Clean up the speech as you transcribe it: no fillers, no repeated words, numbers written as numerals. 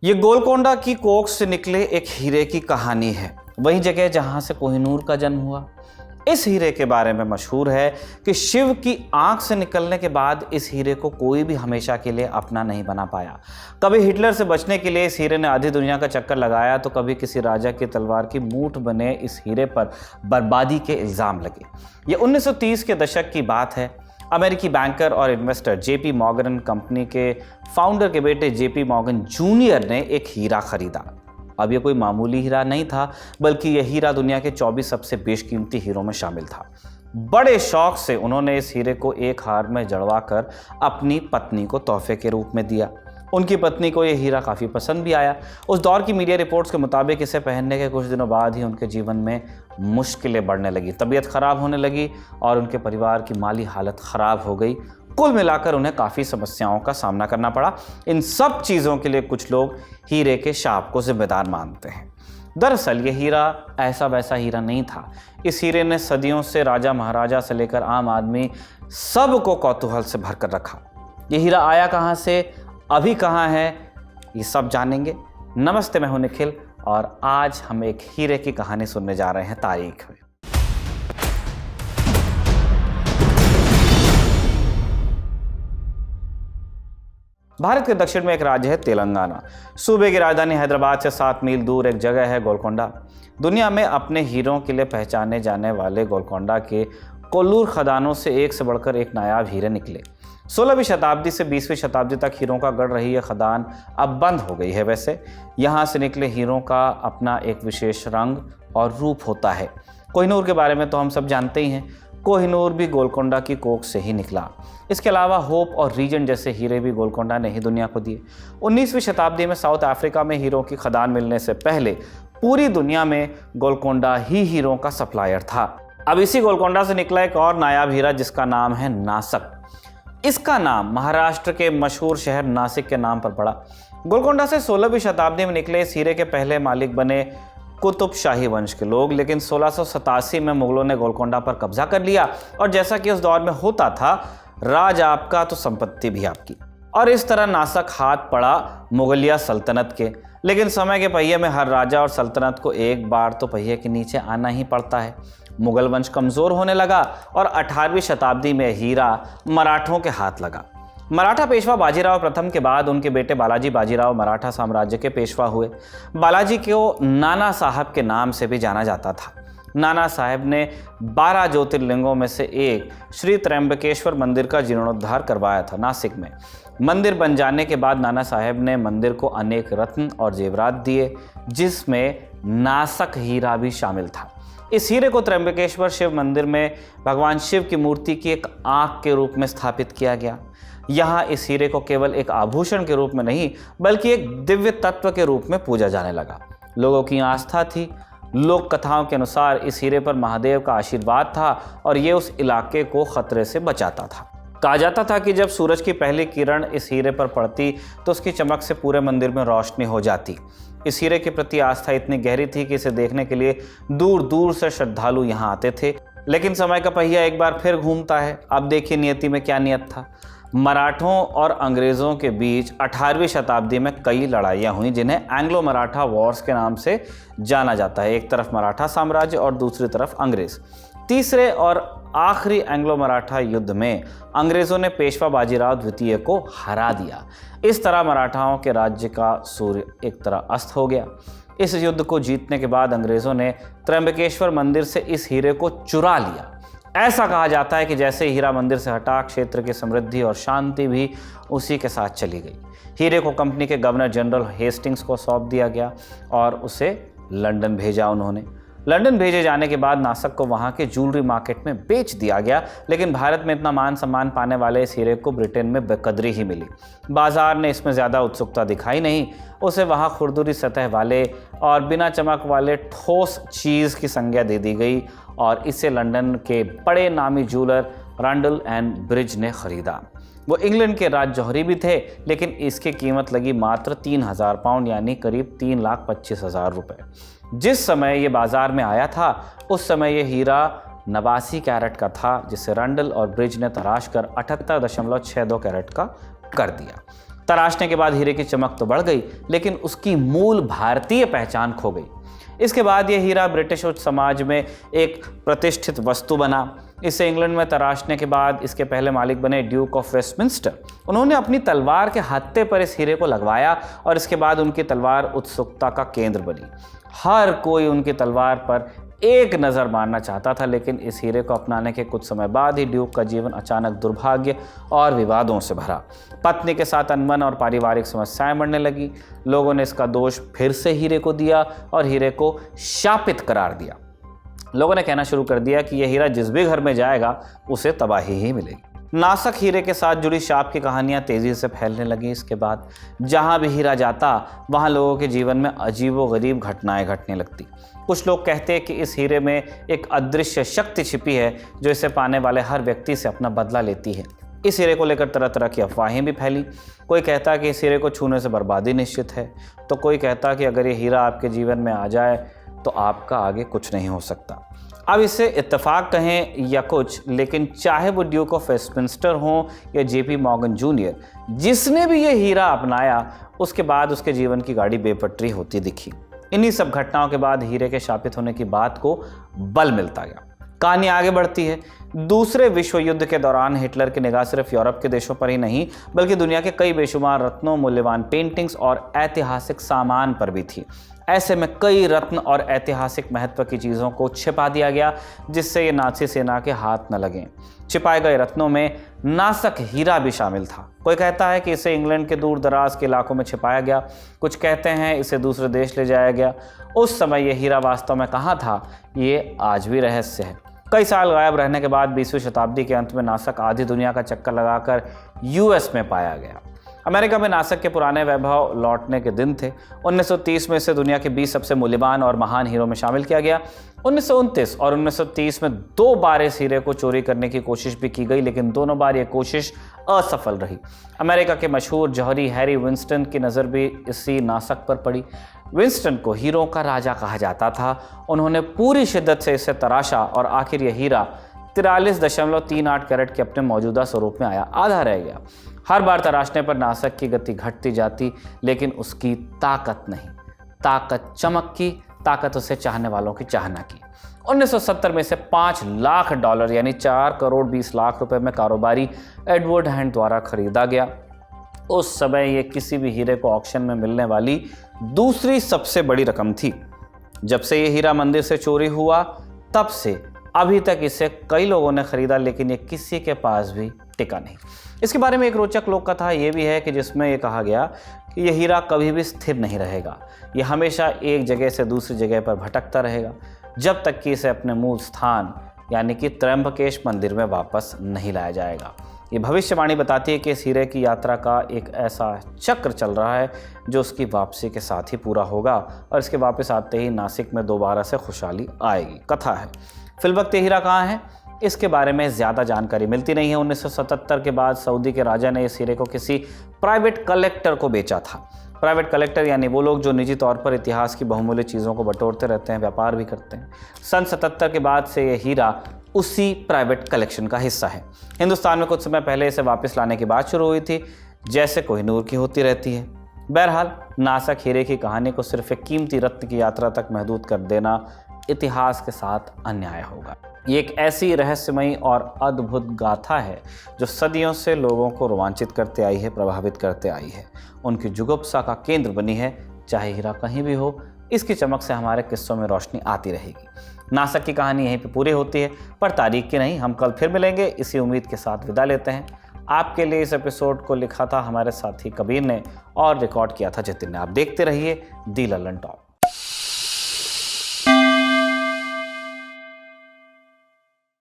ये गोलकोंडा की कोख से निकले एक हीरे की कहानी है। वही जगह जहां से कोहिनूर का जन्म हुआ। इस हीरे के बारे में मशहूर है कि शिव की आंख से निकलने के बाद इस हीरे को कोई भी हमेशा के लिए अपना नहीं बना पाया। कभी हिटलर से बचने के लिए इस हीरे ने आधी दुनिया का चक्कर लगाया, तो कभी किसी राजा की तलवार की मूठ बने इस हीरे पर बर्बादी के इल्जाम लगे। ये 1930 के दशक की बात है। अमेरिकी बैंकर और इन्वेस्टर जेपी मॉर्गन कंपनी के फाउंडर के बेटे जेपी मॉर्गन जूनियर ने एक हीरा खरीदा। अब ये कोई मामूली हीरा नहीं था, बल्कि यह हीरा दुनिया के 24 सबसे बेशकीमती हीरों में शामिल था। बड़े शौक से उन्होंने इस हीरे को एक हार में जड़वाकर अपनी पत्नी को तोहफे के रूप में दिया। उनकी पत्नी को यह हीरा काफ़ी पसंद भी आया। उस दौर की मीडिया रिपोर्ट्स के मुताबिक इसे पहनने के कुछ दिनों बाद ही उनके जीवन में मुश्किलें बढ़ने लगी, तबीयत खराब होने लगी और उनके परिवार की माली हालत खराब हो गई। कुल मिलाकर उन्हें काफ़ी समस्याओं का सामना करना पड़ा। इन सब चीज़ों के लिए कुछ लोग हीरे के शाप को जिम्मेदार मानते हैं। दरअसल ये हीरा ऐसा वैसा हीरा नहीं था। इस हीरे ने सदियों से राजा महाराजा से लेकर आम आदमी सबको कौतूहल से भरकर रखा। ये हीरा आया कहाँ से, अभी कहाँ है, ये सब जानेंगे। नमस्ते, मैं हूं निखिल और आज हम एक हीरे की कहानी सुनने जा रहे हैं तारीख में। भारत के दक्षिण में एक राज्य है तेलंगाना। सूबे की राजधानी हैदराबाद से 7 मील दूर एक जगह है गोलकोंडा। दुनिया में अपने हीरों के लिए पहचाने जाने वाले गोलकोंडा के कोल्लूर खदानों से एक से बढ़कर एक नायाब हीरे निकले। 16वीं शताब्दी से 20वीं शताब्दी तक हीरों का गढ़ रही यह खदान अब बंद हो गई है। वैसे यहाँ से निकले हीरों का अपना एक विशेष रंग और रूप होता है। कोहिनूर के बारे में तो हम सब जानते ही हैं। कोहिनूर भी गोलकोंडा की कोख से ही निकला। इसके अलावा होप और रीजन जैसे हीरे भी गोलकोंडा ने ही दुनिया को दिए। 19वीं शताब्दी में साउथ अफ्रीका में हीरों की खदान मिलने से पहले पूरी दुनिया में गोलकोंडा ही हीरों का सप्लायर था। अब इसी गोलकोंडा से निकला एक और नायाब हीरा जिसका नाम है नासक। इसका नाम महाराष्ट्र के मशहूर शहर नासिक के नाम पर पड़ा। गोलकोंडा से 16वीं शताब्दी में निकले इस हीरे के पहले मालिक बने कुतुब शाही वंश के लोग, लेकिन 1687 में मुगलों ने गोलकोंडा पर कब्जा कर लिया और जैसा कि उस दौर में होता था, राज आपका तो संपत्ति भी आपकी। और इस तरह नासक हाथ पड़ा मुगलिया सल्तनत के। लेकिन समय के पहिए में हर राजा और सल्तनत को एक बार तो पहिए के नीचे आना ही पड़ता है। मुगल वंश कमज़ोर होने लगा और 18वीं शताब्दी में हीरा मराठों के हाथ लगा। मराठा पेशवा बाजीराव प्रथम के बाद उनके बेटे बालाजी बाजीराव मराठा साम्राज्य के पेशवा हुए। बालाजी को नाना साहब के नाम से भी जाना जाता था। नाना साहब ने 12 ज्योतिर्लिंगों में से एक श्री त्र्यंबकेश्वर मंदिर का जीर्णोद्धार करवाया था नासिक में। मंदिर बन जाने के बाद नाना साहब ने मंदिर को अनेक रत्न और जेवरात दिए, जिसमें नासक हीरा भी शामिल था। इस हीरे को त्र्यंबकेश्वर शिव मंदिर में भगवान शिव की मूर्ति की एक आंख के रूप में स्थापित किया गया। यहाँ इस हीरे को केवल एक आभूषण के रूप में नहीं, बल्कि एक दिव्य तत्व के रूप में पूजा जाने लगा। लोगों की आस्था थी। लोक कथाओं के अनुसार इस हीरे पर महादेव का आशीर्वाद था और ये उस इलाके को खतरे से बचाता था। कहा जाता था कि जब सूरज की पहली किरण इस हीरे पर पड़ती तो उसकी चमक से पूरे मंदिर में रोशनी हो जाती। इस हीरे के प्रति आस्था इतनी गहरी थी कि इसे देखने के लिए दूर दूर से श्रद्धालु यहाँ आते थे। लेकिन समय का पहिया एक बार फिर घूमता है। अब देखिए नियति में क्या नियत था। मराठों और अंग्रेज़ों के बीच 18वीं शताब्दी में कई लड़ाइयाँ हुई, जिन्हें एंग्लो मराठा वॉर्स के नाम से जाना जाता है। एक तरफ मराठा साम्राज्य और दूसरी तरफ अंग्रेज़। तीसरे और आखिरी एंग्लो मराठा युद्ध में अंग्रेज़ों ने पेशवा बाजीराव द्वितीय को हरा दिया। इस तरह मराठाओं के राज्य का सूर्य एक तरह अस्त हो गया। इस युद्ध को जीतने के बाद अंग्रेज़ों ने त्र्यंबकेश्वर मंदिर से इस हीरे को चुरा लिया। ऐसा कहा जाता है कि जैसे हीरा मंदिर से हटा, क्षेत्र की समृद्धि और शांति भी उसी के साथ चली गई। हीरे को कंपनी के गवर्नर जनरल हेस्टिंग्स को सौंप दिया गया और उसे लंदन भेजा उन्होंने। लंदन भेजे जाने के बाद नासक को वहाँ के ज्वेलरी मार्केट में बेच दिया गया। लेकिन भारत में इतना मान सम्मान पाने वाले इस हीरे को ब्रिटेन में बेकदरी ही मिली। बाजार ने इसमें ज़्यादा उत्सुकता दिखाई नहीं। उसे वहाँ खुरदुरी सतह वाले और बिना चमक वाले ठोस चीज़ की संज्ञा दे दी गई और इसे लंदन के बड़े नामी ज्वेलर रैंडल एंड ब्रिज ने खरीदा। वो इंग्लैंड के राज जौहरी भी थे, लेकिन इसकी कीमत लगी मात्र 3000 पाउंड यानी करीब 3,25,000 रुपये। जिस समय ये बाजार में आया था उस समय ये हीरा 89 कैरेट का था, जिसे रैंडल और ब्रिज ने तराश कर 78.62 कैरेट का कर दिया। तराशने के बाद हीरे की चमक तो बढ़ गई, लेकिन उसकी मूल भारतीय पहचान खो गई। इसके बाद यह हीरा ब्रिटिश उच्च समाज में एक प्रतिष्ठित वस्तु बना। इसे इंग्लैंड में तराशने के बाद इसके पहले मालिक बने ड्यूक ऑफ वेस्टमिंस्टर। उन्होंने अपनी तलवार के हत्थे पर इस हीरे को लगवाया और इसके बाद उनकी तलवार उत्सुकता का केंद्र बनी। हर कोई उनकी तलवार पर एक नज़र मारना चाहता था, लेकिन इस हीरे को अपनाने के कुछ समय बाद ही ड्यूक का जीवन अचानक दुर्भाग्य और विवादों से भरा। पत्नी के साथ अनबन और पारिवारिक समस्याएं बढ़ने लगी। लोगों ने इसका दोष फिर से हीरे को दिया और हीरे को शापित करार दिया। लोगों ने कहना शुरू कर दिया कि यह हीरा जिस भी घर में जाएगा उसे तबाही ही मिलेगी। नासक हीरे के साथ जुड़ी शाप की कहानियां तेजी से फैलने लगी। इसके बाद जहां भी हीरा जाता वहां लोगों के जीवन में अजीबोगरीब घटनाएं घटने लगती। कुछ लोग कहते हैं कि इस हीरे में एक अदृश्य शक्ति छिपी है जो इसे पाने वाले हर व्यक्ति से अपना बदला लेती है। इस हीरे को लेकर तरह तरह की अफवाहें भी फैली। कोई कहता है कि इस हीरे को छूने से बर्बादी निश्चित है, तो कोई कहता है कि अगर ये हीरा आपके जीवन में आ जाए तो आपका आगे कुछ नहीं हो सकता। अब इसे इत्तेफाक कहें या कुछ, लेकिन चाहे वो ड्यूक ऑफ वेस्टमिंस्टर हो या जेपी मॉर्गन जूनियर, जिसने भी ये हीरा अपनाया उसके बाद उसके जीवन की गाड़ी बेपटरी होती दिखी। इन्हीं सब घटनाओं के बाद हीरे के शापित होने की बात को बल मिलता गया। कहानी आगे बढ़ती है। दूसरे विश्व युद्ध के दौरान हिटलर की निगाह सिर्फ यूरोप के देशों पर ही नहीं बल्कि दुनिया के कई बेशुमार रत्नों, मूल्यवान पेंटिंग्स और ऐतिहासिक सामान पर भी थी। ऐसे में कई रत्न और ऐतिहासिक महत्व की चीज़ों को छिपा दिया गया जिससे ये नाज़ी सेना के हाथ न लगें। छिपाए गए रत्नों में नासक हीरा भी शामिल था। कोई कहता है कि इसे इंग्लैंड के दूर दराज के इलाकों में छिपाया गया, कुछ कहते हैं इसे दूसरे देश ले जाया गया। उस समय यह हीरा वास्तव में कहाँ था, ये आज भी रहस्य है। कई साल गायब रहने के बाद 20वीं शताब्दी के अंत में नासक आधी दुनिया का चक्कर लगाकर यूएस में पाया गया। अमेरिका में नासक के पुराने वैभव लौटने के दिन थे। 1930 में इसे दुनिया के 20 सबसे मूल्यवान और महान हीरों में शामिल किया गया। 1929 और 1930 में 2 बार इस हीरे को चोरी करने की कोशिश भी की गई, लेकिन दोनों बार यह कोशिश असफल रही। अमेरिका के मशहूर जौहरी हैरी विंस्टन की नज़र भी इसी नासक पर पड़ी। विंस्टन को हीरों का राजा कहा जाता था। उन्होंने पूरी शिद्दत से इसे तराशा और आखिर यह हीरा 43.38 कैरेट के अपने मौजूदा स्वरूप में आया, आधा रह गया। हर बार तराशने पर नासक की गति घटती जाती, लेकिन उसकी ताकत नहीं। ताकत चमक की, ताकत उसे चाहने वालों की चाहना की। 1970 में इसे $5 लाख यानी 4 करोड़ 20 लाख रुपए में कारोबारी एडवर्ड हैंड द्वारा खरीदा गया। उस समय ये किसी भी हीरे को ऑक्शन में मिलने वाली दूसरी सबसे बड़ी रकम थी। जब से ये हीरा मंदिर से चोरी हुआ तब से अभी तक इसे कई लोगों ने खरीदा, लेकिन ये किसी के पास भी टिका नहीं। इसके बारे में एक रोचक लोक कथा ये भी है कि जिसमें ये कहा गया कि यह हीरा कभी भी स्थिर नहीं रहेगा। ये हमेशा एक जगह से दूसरी जगह पर भटकता रहेगा जब तक कि इसे अपने मूल स्थान यानी कि त्र्यंबकेश मंदिर में वापस नहीं लाया जाएगा। ये भविष्यवाणी बताती है कि इस हीरे की यात्रा का एक ऐसा चक्र चल रहा है जो उसकी वापसी के साथ ही पूरा होगा और इसके वापस आते ही नासिक में दोबारा से खुशहाली आएगी। कथा है। फिलवक्त ये हीरा कहाँ है, इसके बारे में ज़्यादा जानकारी मिलती नहीं है। 1977 के बाद सऊदी के राजा ने इस हीरे को किसी प्राइवेट कलेक्टर को बेचा था। प्राइवेट कलेक्टर यानी वो लोग जो निजी तौर पर इतिहास की बहुमूल्य चीज़ों को बटोरते रहते हैं, व्यापार भी करते हैं। सन 77 के बाद से ये हीरा उसी प्राइवेट कलेक्शन का हिस्सा है। हिंदुस्तान में कुछ समय पहले इसे वापस लाने की बात शुरू हुई थी, जैसे कोहिनूर की होती रहती है। बहरहाल नासक हीरे की कहानी को सिर्फ एक कीमती रत्न की यात्रा तक महदूद कर देना इतिहास के साथ अन्याय होगा। ये एक ऐसी रहस्यमयी और अद्भुत गाथा है जो सदियों से लोगों को रोमांचित करते आई है, प्रभावित करते आई है, उनकी जुगुप्सा का केंद्र बनी है। चाहे हीरा कहीं भी हो, इसकी चमक से हमारे किस्सों में रोशनी आती रहेगी। नासक की कहानी यहीं पे पूरी होती है, पर तारीख की नहीं। हम कल फिर मिलेंगे, इसी उम्मीद के साथ विदा लेते हैं। आपके लिए इस एपिसोड को लिखा था हमारे साथी कबीर ने और रिकॉर्ड किया था जतिन ने। आप देखते रहिए दी लल्लन टॉप।